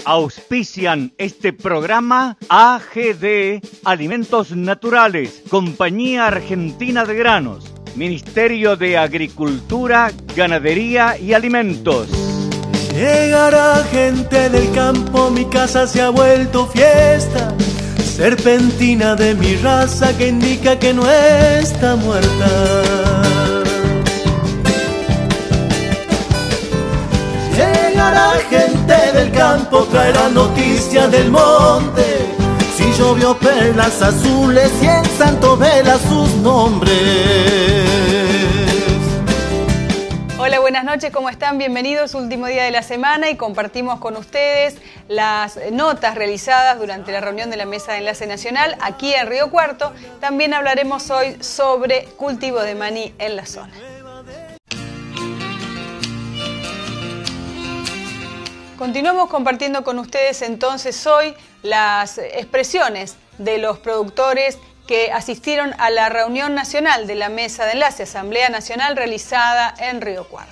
Auspician este programa AGD Alimentos Naturales, Compañía Argentina de Granos, Ministerio de Agricultura, Ganadería y Alimentos. Llegará gente del campo, mi casa se ha vuelto fiesta, serpentina de mi raza que indica que no está muerta. Llegará gente del campo, traerá noticias del monte, si llovió perlas azules y el santo vela sus nombres. Hola, buenas noches, ¿cómo están? Bienvenidos, último día de la semana y compartimos con ustedes las notas realizadas durante la reunión de la Mesa de Enlace Nacional aquí en Río Cuarto. También hablaremos hoy sobre cultivo de maní en la zona. Continuamos compartiendo con ustedes entonces hoy las expresiones de los productores que asistieron a la reunión nacional de la Mesa de Enlace, Asamblea Nacional realizada en Río Cuarto.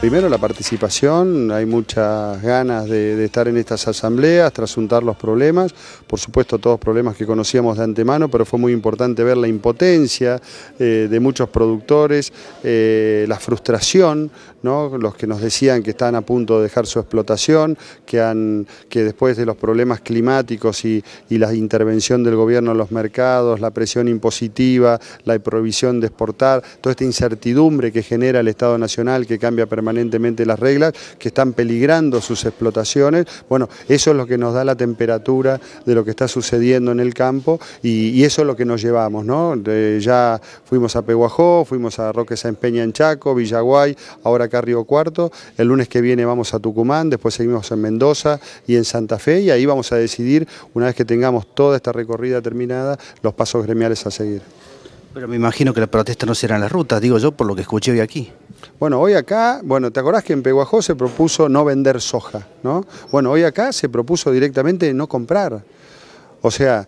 Primero la participación, hay muchas ganas de estar en estas asambleas, trasuntar los problemas, por supuesto todos problemas que conocíamos de antemano, pero fue muy importante ver la impotencia de muchos productores, la frustración, ¿no? Los que nos decían que están a punto de dejar su explotación, que después de los problemas climáticos y la intervención del gobierno en los mercados, la presión impositiva, la prohibición de exportar, toda esta incertidumbre que genera el Estado Nacional que cambia permanentemente las reglas, que están peligrando sus explotaciones. Bueno, eso es lo que nos da la temperatura de lo que está sucediendo en el campo y eso es lo que nos llevamos, ¿no? Ya fuimos a Peguajó, fuimos a Roque Sáenz Peña en Chaco, Villaguay, ahora acá Río Cuarto, el lunes que viene vamos a Tucumán, después seguimos en Mendoza y en Santa Fe y ahí vamos a decidir, una vez que tengamos toda esta recorrida terminada, los pasos gremiales a seguir. Pero me imagino que la protesta no será en las rutas, digo yo, por lo que escuché hoy aquí. Bueno, hoy acá, ¿te acordás que en Peguajó se propuso no vender soja, ¿no? Bueno, hoy acá se propuso directamente no comprar. O sea,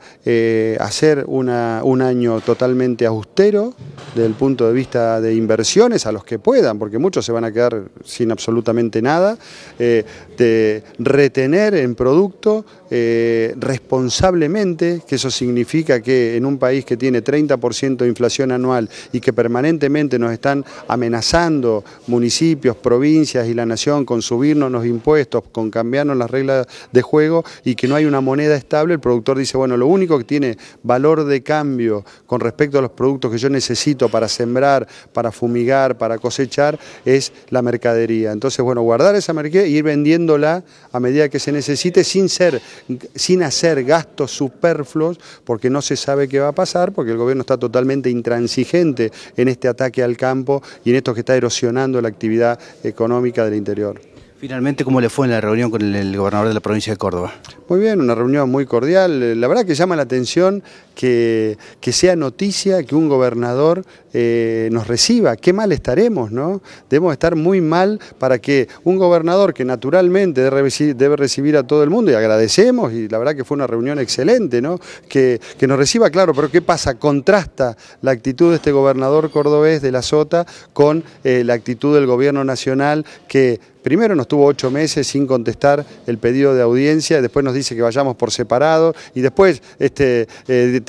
hacer un año totalmente austero desde el punto de vista de inversiones a los que puedan, porque muchos se van a quedar sin absolutamente nada, de retener en producto responsablemente, que eso significa que en un país que tiene 30% de inflación anual y que permanentemente nos están amenazando municipios, provincias y la nación con subirnos los impuestos, con cambiarnos las reglas de juego y que no hay una moneda estable, el productor dice, bueno, lo único que tiene valor de cambio con respecto a los productos que yo necesito para sembrar, para fumigar, para cosechar, es la mercadería. Entonces, bueno, guardar esa mercadería y ir vendiéndola a medida que se necesite sin hacer gastos superfluos, porque no se sabe qué va a pasar, porque el gobierno está totalmente intransigente en este ataque al campo y en esto que está erosionando la actividad económica del interior. Finalmente, ¿cómo le fue en la reunión con el gobernador de la provincia de Córdoba? Muy bien, una reunión muy cordial. La verdad que llama la atención que sea noticia que un gobernador nos reciba. Qué mal estaremos, ¿no? Debemos estar muy mal para que un gobernador que naturalmente debe recibir a todo el mundo, y agradecemos, y la verdad que fue una reunión excelente, ¿no? Que nos reciba, claro, pero ¿qué pasa? Contrasta la actitud de este gobernador cordobés de la Sota con la actitud del gobierno nacional que primero nos tuvo 8 meses sin contestar el pedido de audiencia, después nos dice que vayamos por separado y después te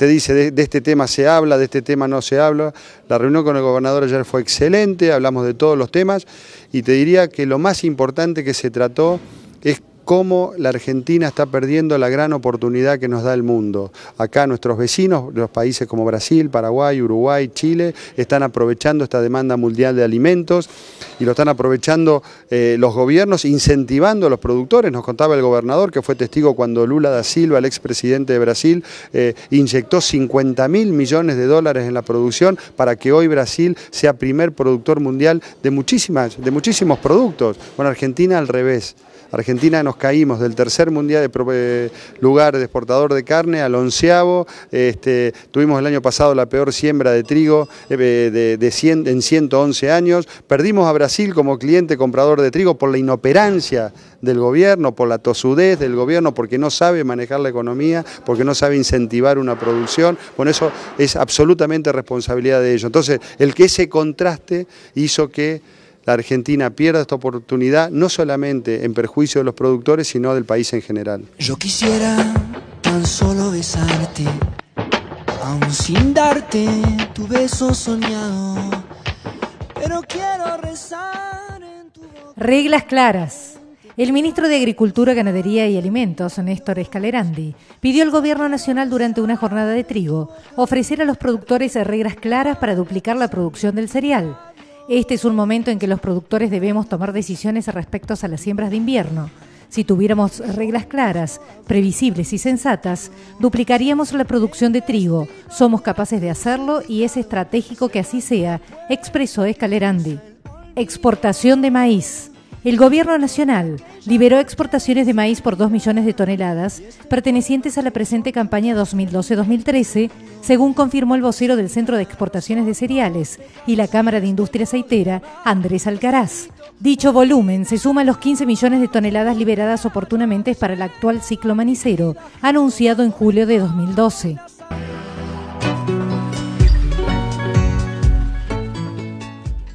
dice de este tema se habla, de este tema no se habla. La reunión con el gobernador ayer fue excelente, hablamos de todos los temas y te diría que lo más importante que se trató es cómo la Argentina está perdiendo la gran oportunidad que nos da el mundo. Acá nuestros vecinos, los países como Brasil, Paraguay, Uruguay, Chile, están aprovechando esta demanda mundial de alimentos y lo están aprovechando los gobiernos, incentivando a los productores. Nos contaba el gobernador, que fue testigo cuando Lula da Silva, el expresidente de Brasil, inyectó 50.000 millones de dólares en la producción para que hoy Brasil sea primer productor mundial de muchísimos productos. Bueno, Argentina al revés. Argentina nos caímos del tercer mundial de lugar de exportador de carne al 11º, tuvimos el año pasado la peor siembra de trigo en 111 años, perdimos a Brasil como cliente comprador de trigo por la inoperancia del gobierno, por la tosudez del gobierno, porque no sabe manejar la economía, porque no sabe incentivar una producción. Bueno, eso es absolutamente responsabilidad de ellos. Entonces, ese contraste hizo que la Argentina pierda esta oportunidad, no solamente en perjuicio de los productores, sino del país en general. Yo quisiera tan solo besarte, aún sin darte tu beso soñado, pero quiero rezar en tu boca. Reglas claras. El ministro de Agricultura, Ganadería y Alimentos, Néstor Scalerandi, pidió al Gobierno Nacional durante una jornada de trigo ofrecer a los productores reglas claras para duplicar la producción del cereal. Este es un momento en que los productores debemos tomar decisiones respecto a las siembras de invierno. Si tuviéramos reglas claras, previsibles y sensatas, duplicaríamos la producción de trigo. Somos capaces de hacerlo y es estratégico que así sea, expresó Scalerandi. Exportación de maíz. El Gobierno Nacional liberó exportaciones de maíz por 2 millones de toneladas pertenecientes a la presente campaña 2012-2013, según confirmó el vocero del Centro de Exportaciones de Cereales y la Cámara de Industria Aceitera, Andrés Alcaraz. Dicho volumen se suma a los 15 millones de toneladas liberadas oportunamente para el actual ciclo manicero, anunciado en julio de 2012.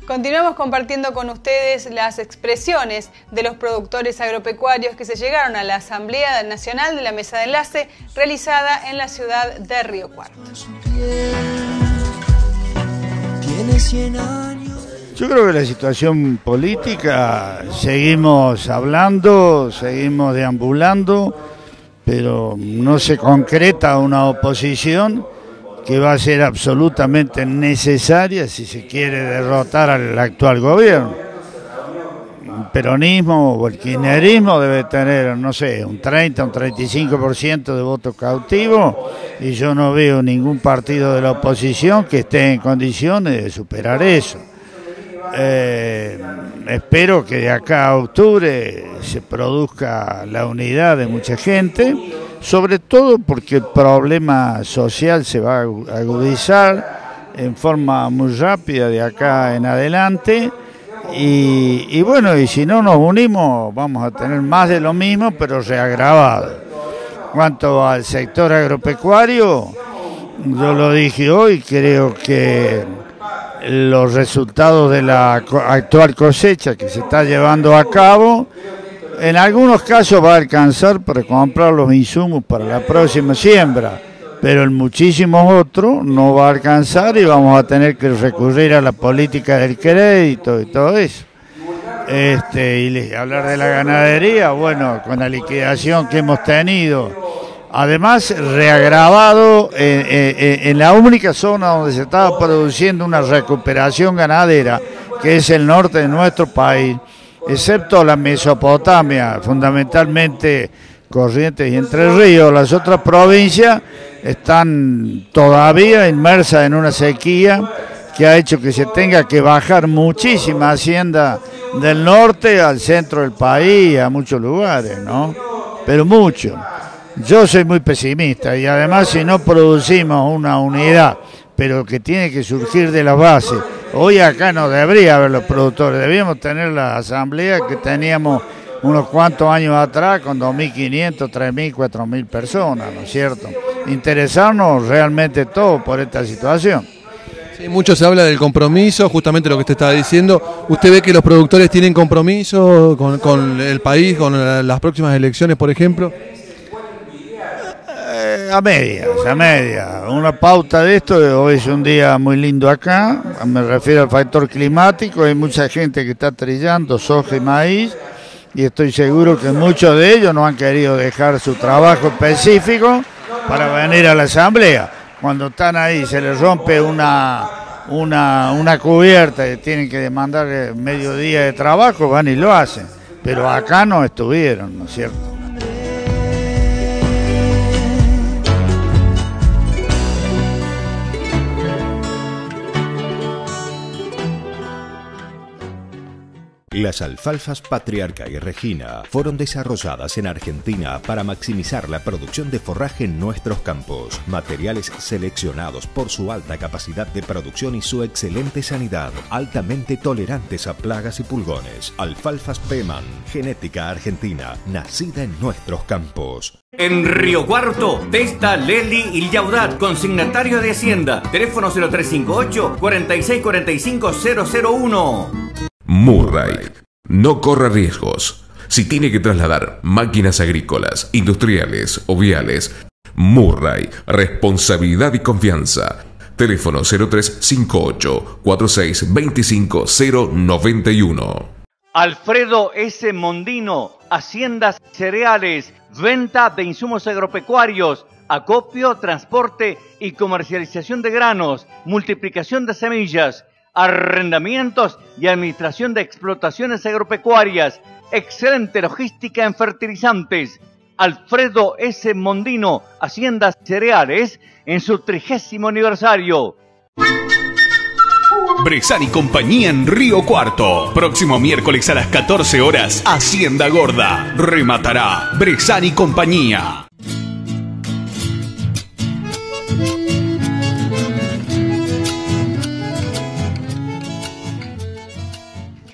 Continuamos compartiendo con ustedes las expresiones de los productores agropecuarios que se llegaron a la Asamblea Nacional de la Mesa de Enlace realizada en la ciudad de Río Cuarto. Yo creo que la situación política, seguimos hablando, seguimos deambulando, pero no se concreta una oposición que va a ser absolutamente necesaria si se quiere derrotar al actual gobierno. El peronismo o el kirchnerismo debe tener, no sé, un 30, un 35% de votos cautivos, y yo no veo ningún partido de la oposición que esté en condiciones de superar eso. Espero que de acá a octubre se produzca la unidad de mucha gente, sobre todo porque el problema social se va a agudizar en forma muy rápida de acá en adelante, y bueno, y si no nos unimos vamos a tener más de lo mismo, pero reagravado. Cuanto al sector agropecuario, yo lo dije hoy, creo que los resultados de la actual cosecha que se está llevando a cabo, en algunos casos va a alcanzar para comprar los insumos para la próxima siembra, pero en muchísimos otros no va a alcanzar y vamos a tener que recurrir a la política del crédito y todo eso. Y hablar de la ganadería, bueno, con la liquidación que hemos tenido, además reagravado en la única zona donde se estaba produciendo una recuperación ganadera, que es el norte de nuestro país, excepto la Mesopotamia, fundamentalmente Corrientes y Entre Ríos. Las otras provincias están todavía inmersas en una sequía que ha hecho que se tenga que bajar muchísima hacienda del norte al centro del país, a muchos lugares, ¿no? Pero mucho. Yo soy muy pesimista, y además si no producimos una unidad, pero que tiene que surgir de la base, hoy acá no debería haber los productores, debíamos tener la asamblea que teníamos unos cuantos años atrás con 2.500, 3.000, 4.000 personas, ¿no es cierto? Interesarnos realmente todo por esta situación. Sí, mucho se habla del compromiso, justamente lo que usted estaba diciendo. ¿Usted ve que los productores tienen compromiso con el país, con las próximas elecciones, por ejemplo? A medias. Una pauta de esto: hoy es un día muy lindo acá, me refiero al factor climático, hay mucha gente que está trillando soja y maíz, y estoy seguro que muchos de ellos no han querido dejar su trabajo específico para venir a la asamblea. Cuando están ahí se les rompe una cubierta y tienen que demandar medio día de trabajo, van y lo hacen, pero acá no estuvieron, ¿no es cierto? Las alfalfas Patriarca y Regina fueron desarrolladas en Argentina para maximizar la producción de forraje en nuestros campos. Materiales seleccionados por su alta capacidad de producción y su excelente sanidad, altamente tolerantes a plagas y pulgones. Alfalfas Peman, genética argentina, nacida en nuestros campos. En Río Cuarto, Testa, Leli y Yaudat, consignatario de Hacienda. Teléfono 0358 4645 001. Murray. No corra riesgos. Si tiene que trasladar máquinas agrícolas, industriales o viales, Murray. Responsabilidad y confianza. Teléfono 0358 46 25 091. Alfredo S. Mondino, Haciendas Cereales, venta de insumos agropecuarios, acopio, transporte y comercialización de granos, multiplicación de semillas, arrendamientos y administración de explotaciones agropecuarias, excelente logística en fertilizantes. Alfredo S. Mondino, Haciendas Cereales, en su 30º aniversario. Bressan y compañía en Río Cuarto. Próximo miércoles a las 14 horas, Hacienda Gorda. Rematará Bressan y compañía.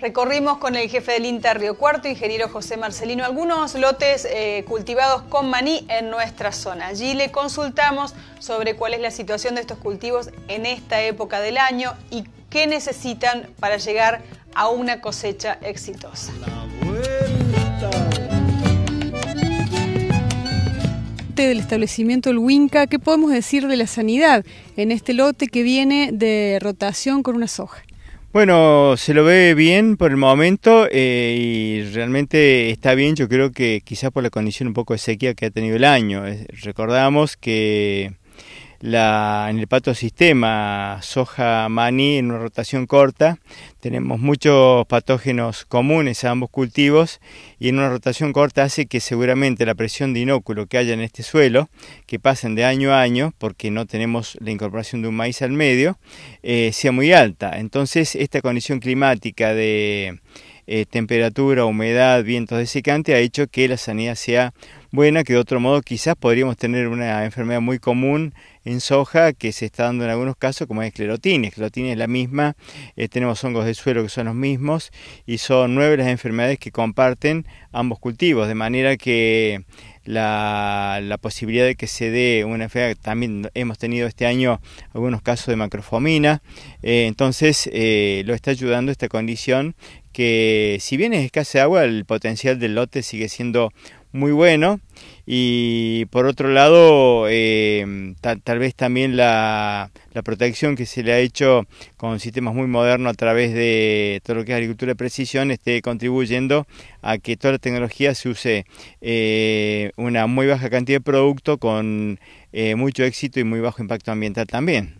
Recorrimos con el jefe del INTA Río Cuarto, ingeniero José Marcelino, algunos lotes cultivados con maní en nuestra zona. Allí le consultamos sobre cuál es la situación de estos cultivos en esta época del año y qué necesitan para llegar a una cosecha exitosa. Del establecimiento El Huinca, ¿qué podemos decir de la sanidad en este lote que viene de rotación con una soja? Bueno, se lo ve bien por el momento y realmente está bien, yo creo que quizás por la condición un poco de sequía que ha tenido el año. Recordamos que en el patosistema soja-maní en una rotación corta tenemos muchos patógenos comunes a ambos cultivos y en una rotación corta hace que seguramente la presión de inóculo que haya en este suelo, que pasen de año a año porque no tenemos la incorporación de un maíz al medio, sea muy alta. Entonces esta condición climática de temperatura, humedad, vientos desecante ha hecho que la sanidad sea buena, que de otro modo quizás podríamos tener una enfermedad muy común en soja que se está dando en algunos casos, como es esclerotinia. Esclerotinia es la misma, tenemos hongos de suelo que son los mismos y son 9 las enfermedades que comparten ambos cultivos, de manera que la posibilidad de que se dé una enfermedad, también hemos tenido este año algunos casos de macrofomina, entonces lo está ayudando esta condición que si bien es escasa de agua, el potencial del lote sigue siendo muy bueno y por otro lado tal vez también la protección que se le ha hecho con sistemas muy modernos a través de todo lo que es agricultura de precisión esté contribuyendo a que toda la tecnología se use una muy baja cantidad de producto con mucho éxito y muy bajo impacto ambiental también.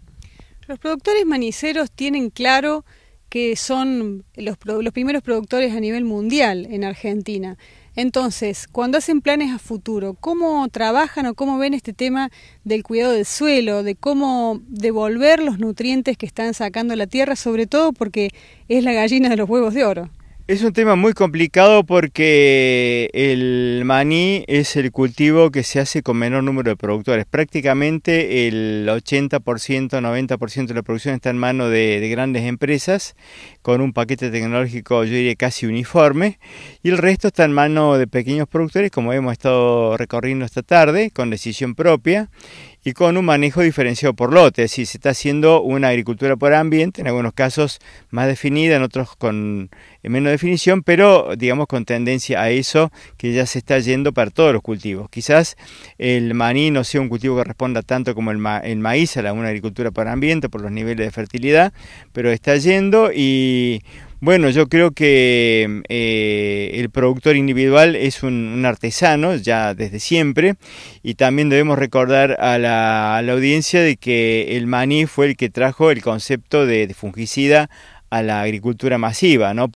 Los productores maniceros tienen claro que son los primeros productores a nivel mundial en Argentina. Entonces, cuando hacen planes a futuro, ¿cómo trabajan o cómo ven este tema del cuidado del suelo, de cómo devolver los nutrientes que están sacando la tierra, sobre todo porque es la gallina de los huevos de oro? Es un tema muy complicado porque el maní es el cultivo que se hace con menor número de productores. Prácticamente el 80%, 90% de la producción está en manos de grandes empresas con un paquete tecnológico, yo diría, casi uniforme, y el resto está en manos de pequeños productores, como hemos estado recorriendo esta tarde, con decisión propia y con un manejo diferenciado por lote, es decir, se está haciendo una agricultura por ambiente, en algunos casos más definida, en otros con menos definición, pero digamos con tendencia a eso que ya se está yendo para todos los cultivos. Quizás el maní no sea un cultivo que responda tanto como el maíz a una agricultura por ambiente por los niveles de fertilidad, pero está yendo y bueno, yo creo que el productor individual es un artesano ya desde siempre y también debemos recordar a la audiencia de que el maní fue el que trajo el concepto de fungicida a la agricultura masiva, ¿no?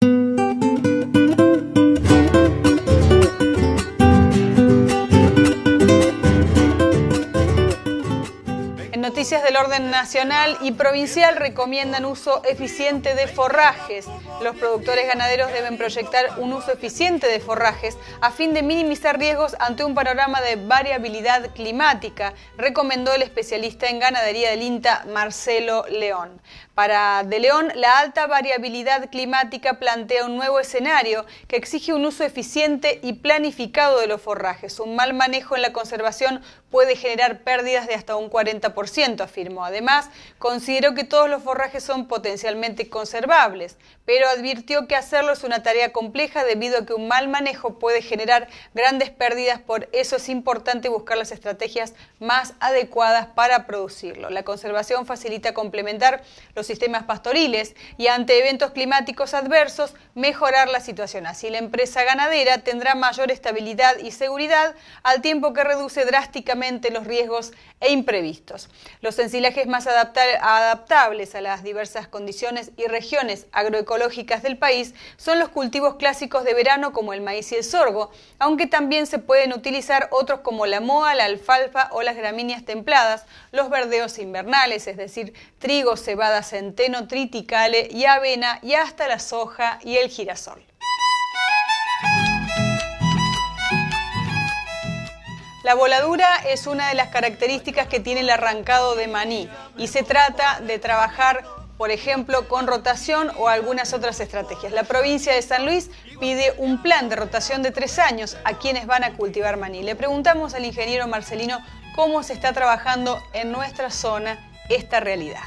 Noticias del orden nacional y provincial recomiendan uso eficiente de forrajes. Los productores ganaderos deben proyectar un uso eficiente de forrajes a fin de minimizar riesgos ante un panorama de variabilidad climática, recomendó el especialista en ganadería del INTA, Marcelo León. Para De León, la alta variabilidad climática plantea un nuevo escenario que exige un uso eficiente y planificado de los forrajes. Un mal manejo en la conservación puede generar pérdidas de hasta un 40%, afirmó. Además, consideró que todos los forrajes son potencialmente conservables, pero advirtió que hacerlo es una tarea compleja debido a que un mal manejo puede generar grandes pérdidas, por eso es importante buscar las estrategias más adecuadas para producirlo. La conservación facilita complementar los sistemas pastoriles y ante eventos climáticos adversos mejorar la situación. Así la empresa ganadera tendrá mayor estabilidad y seguridad al tiempo que reduce drásticamente los riesgos e imprevistos. Los ensilajes más adaptables a las diversas condiciones y regiones agroecológicas del país son los cultivos clásicos de verano como el maíz y el sorgo, aunque también se pueden utilizar otros como la moa, la alfalfa o las gramíneas templadas, los verdeos invernales, es decir, trigo, cebada, centeno, triticale y avena, y hasta la soja y el girasol. La voladura es una de las características que tiene el arrancado de maní y se trata de trabajar, por ejemplo, con rotación o algunas otras estrategias. La provincia de San Luis pide un plan de rotación de 3 años a quienes van a cultivar maní. Le preguntamos al ingeniero Marcelino cómo se está trabajando en nuestra zona esta realidad.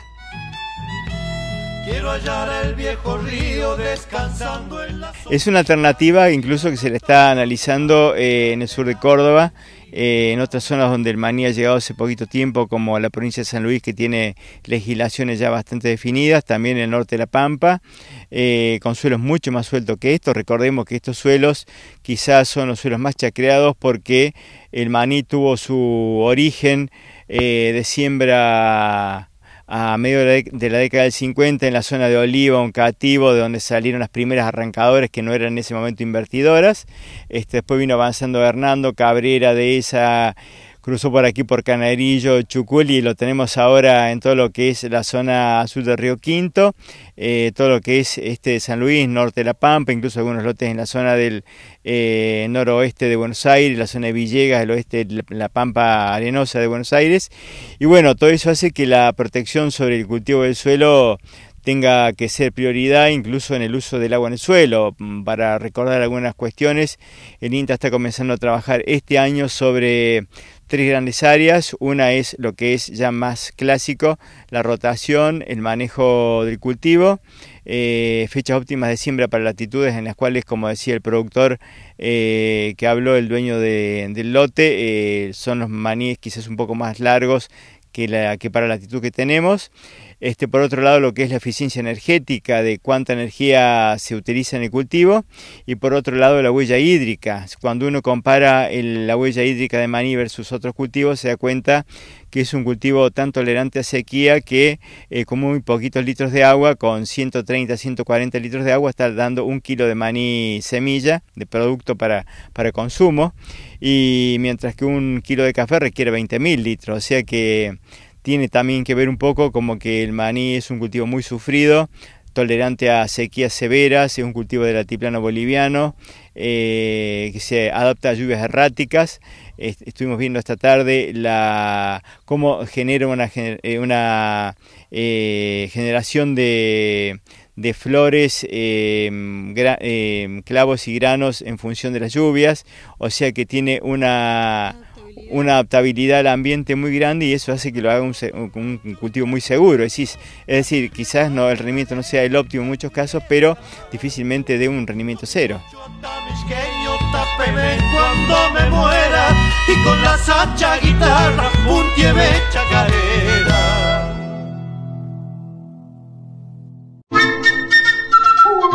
Quiero hallar el viejo río descansando en la... Es una alternativa incluso que se le está analizando en el sur de Córdoba, en otras zonas donde el maní ha llegado hace poquito tiempo, como la provincia de San Luis, que tiene legislaciones ya bastante definidas, también en el norte de La Pampa, con suelos mucho más sueltos que estos. Recordemos que estos suelos quizás son los suelos más chacreados porque el maní tuvo su origen de siembra a medio de la década del 50 en la zona de Oliva, un cativo, de donde salieron las primeras arrancadoras que no eran en ese momento invertidoras. Después vino avanzando Hernando, Cabrera de esa, cruzó por aquí por Canarillo, Chuculi, y lo tenemos ahora en todo lo que es la zona azul del Río Quinto, todo lo que es de San Luis, norte de La Pampa, incluso algunos lotes en la zona del noroeste de Buenos Aires, la zona de Villegas, el oeste de la Pampa Arenosa de Buenos Aires. Y bueno, todo eso hace que la protección sobre el cultivo del suelo tenga que ser prioridad incluso en el uso del agua en el suelo. Para recordar algunas cuestiones, el INTA está comenzando a trabajar este año sobre 3 grandes áreas. Una es lo que es ya más clásico, la rotación, el manejo del cultivo, fechas óptimas de siembra para latitudes en las cuales, como decía el productor que habló, el dueño del lote, son los maníes quizás un poco más largos que para la latitud que tenemos. Por otro lado, lo que es la eficiencia energética, de cuánta energía se utiliza en el cultivo, y por otro lado la huella hídrica. Cuando uno compara la huella hídrica de maní versus otros cultivos, se da cuenta que es un cultivo tan tolerante a sequía que con muy poquitos litros de agua, con 130, 140 litros de agua, está dando 1 kilo de maní semilla, de producto para consumo, y mientras que 1 kilo de café requiere 20.000 litros, o sea que tiene también que ver un poco como que el maní es un cultivo muy sufrido, tolerante a sequías severas, es un cultivo del altiplano boliviano, que se adapta a lluvias erráticas. Estuvimos viendo esta tarde cómo genera una generación de flores, clavos y granos en función de las lluvias, o sea que tiene una adaptabilidad al ambiente muy grande, y eso hace que lo haga un cultivo muy seguro. Es decir, quizás el rendimiento no sea el óptimo en muchos casos, pero difícilmente dé un rendimiento cero. Cuando me muera, y con la sacha guitarra un tieve chacarera.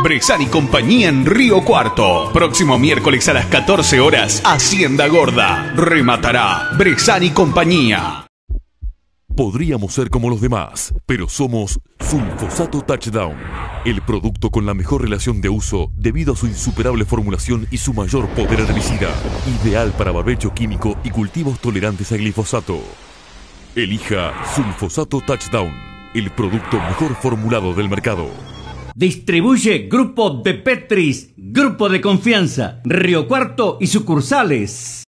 Bressan y compañía en Río Cuarto. Próximo miércoles a las 14 horas, Hacienda Gorda. Rematará Bressan y compañía. Podríamos ser como los demás, pero somos Sulfosato Touchdown, el producto con la mejor relación de uso debido a su insuperable formulación y su mayor poder herbicida, ideal para barbecho químico y cultivos tolerantes a glifosato. Elija Sulfosato Touchdown, el producto mejor formulado del mercado. Distribuye Grupo de Petris, Grupo de Confianza, Río Cuarto y sucursales.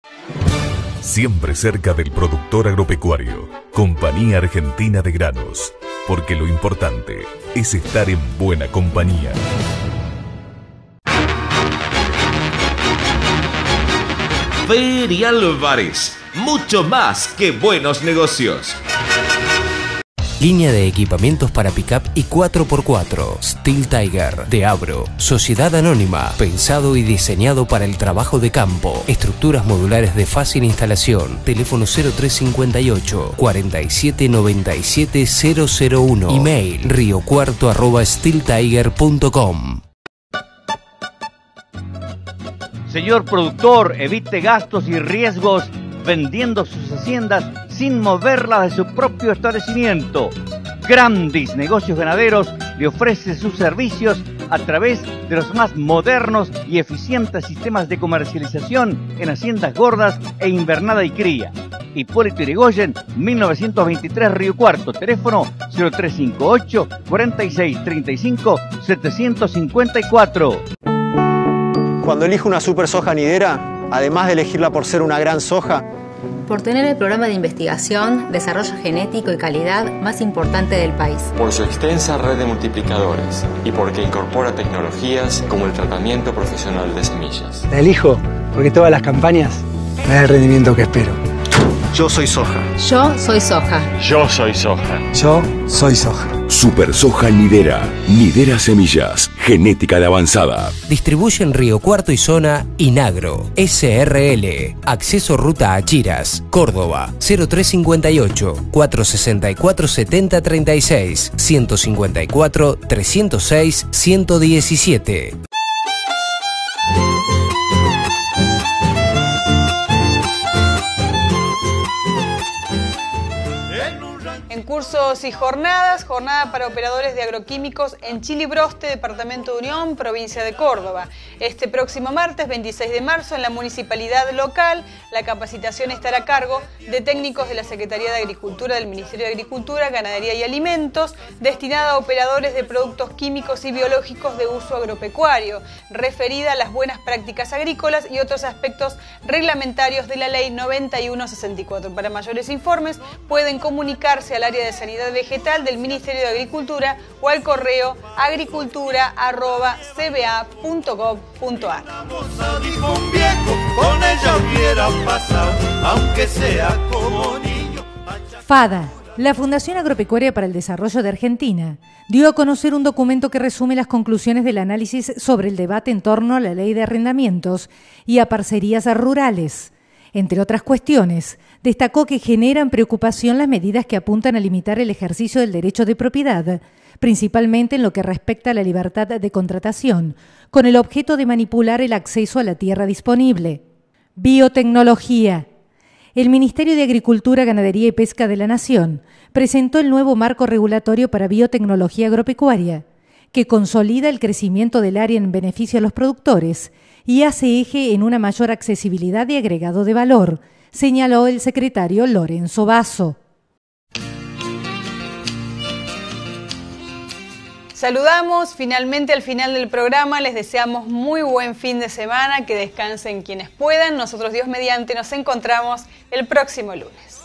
Siempre cerca del productor agropecuario, Compañía Argentina de Granos, porque lo importante es estar en buena compañía. Feria Álvarez, mucho más que buenos negocios. Línea de equipamientos para pick-up y 4x4. Steel Tiger de Abro. Sociedad Anónima. Pensado y diseñado para el trabajo de campo. Estructuras modulares de fácil instalación. Teléfono 0358 4797 001. Email riocuarto@steeltiger.com. Señor productor, evite gastos y riesgos vendiendo sus haciendas sin moverlas de su propio establecimiento. Grandis Negocios Ganaderos le ofrece sus servicios a través de los más modernos y eficientes sistemas de comercialización en haciendas gordas e invernada y cría. Hipólito Yrigoyen, 1923 Río Cuarto, teléfono 0358 4635 754. Cuando elijo una super soja nidera, además de elegirla por ser una gran soja, por tener el programa de investigación, desarrollo genético y calidad más importante del país, por su extensa red de multiplicadores y porque incorpora tecnologías como el tratamiento profesional de semillas. La elijo porque todas las campañas me dan el rendimiento que espero. Yo soy soja. Yo soy soja. Yo soy soja. Yo soy soja. Super Soja Nidera. Nidera Semillas. Genética de avanzada. Distribuyen Río Cuarto y Zona Inagro. SRL. Acceso Ruta a Chiras. Córdoba. 0358 464 7036 154 306 117. Cursos y jornadas, jornada para operadores de agroquímicos en Chillibroste, Departamento de Unión, provincia de Córdoba. Este próximo martes 26 de marzo en la municipalidad local, la capacitación estará a cargo de técnicos de la Secretaría de Agricultura del Ministerio de Agricultura, Ganadería y Alimentos, destinada a operadores de productos químicos y biológicos de uso agropecuario, referida a las buenas prácticas agrícolas y otros aspectos reglamentarios de la Ley 9164. Para mayores informes pueden comunicarse al área de Sanidad Vegetal del Ministerio de Agricultura o al correo agricultura@cba.gov.ar. FADA, la Fundación Agropecuaria para el Desarrollo de Argentina, dio a conocer un documento que resume las conclusiones del análisis sobre el debate en torno a la ley de arrendamientos y a parcerías rurales. Entre otras cuestiones, destacó que generan preocupación las medidas que apuntan a limitar el ejercicio del derecho de propiedad, principalmente en lo que respecta a la libertad de contratación, con el objeto de manipular el acceso a la tierra disponible. Biotecnología. El Ministerio de Agricultura, Ganadería y Pesca de la Nación presentó el nuevo marco regulatorio para biotecnología agropecuaria, que consolida el crecimiento del área en beneficio a los productores y hace eje en una mayor accesibilidad y agregado de valor, señaló el secretario Lorenzo Basso. Saludamos finalmente al final del programa, les deseamos muy buen fin de semana, que descansen quienes puedan. Nosotros, Dios mediante, nos encontramos el próximo lunes.